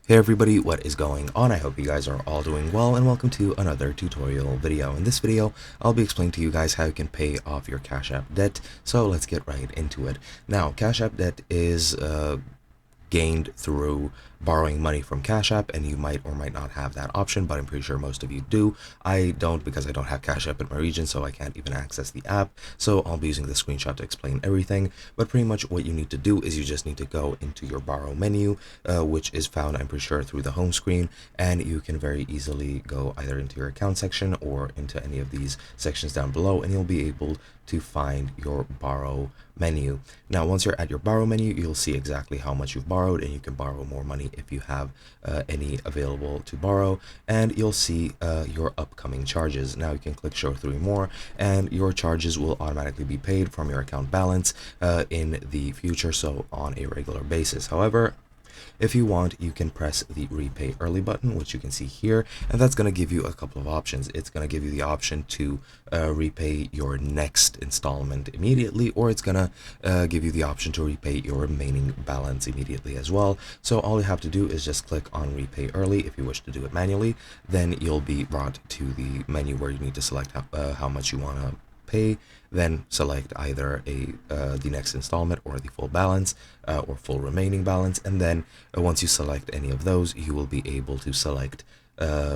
Hey everybody, what is going on? I hope you guys are all doing well, and welcome to another tutorial video. In this video, I'll be explaining to you guys how you can pay off your Cash App debt, so let's get right into it. Now, Cash App debt is gained through borrowing money from Cash App, and you might or might not have that option, but I'm pretty sure most of you do. I don't, because I don't have Cash App in my region, so I can't even access the app, so I'll be using the screenshot to explain everything. But pretty much what you need to do is you just need to go into your borrow menu, which is found, I'm pretty sure, through the home screen, and you can very easily go either into your account section or into any of these sections down below, and you'll be able to find your borrow menu. Now, once you're at your borrow menu, you'll see exactly how much you've borrowed, and you can borrow more money if you have any available to borrow, and you'll see your upcoming charges. Now you can click show 3 more, and your charges will automatically be paid from your account balance in the future, so on a regular basis. However, if you want, you can press the repay early button, which you can see here, and that's going to give you a couple of options. It's going to give you the option to repay your next installment immediately, or it's going to give you the option to repay your remaining balance immediately as well. So all you have to do is just click on repay early if you wish to do it manually. Then you'll be brought to the menu where you need to select how much you want to pay, then select either the next installment or the full balance or full remaining balance, and then once you select any of those, you will be able to select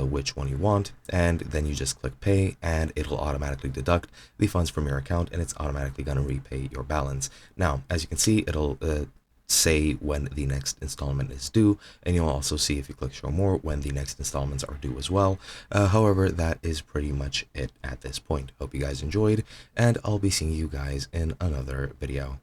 which one you want, and then you just click pay, and it'll automatically deduct the funds from your account, and it's automatically going to repay your balance. Now, as you can see, it'll say when the next installment is due, and you'll also see, if you click show more, when the next installments are due as well. However, that is pretty much it at this point. Hope you guys enjoyed, and I'll be seeing you guys in another video.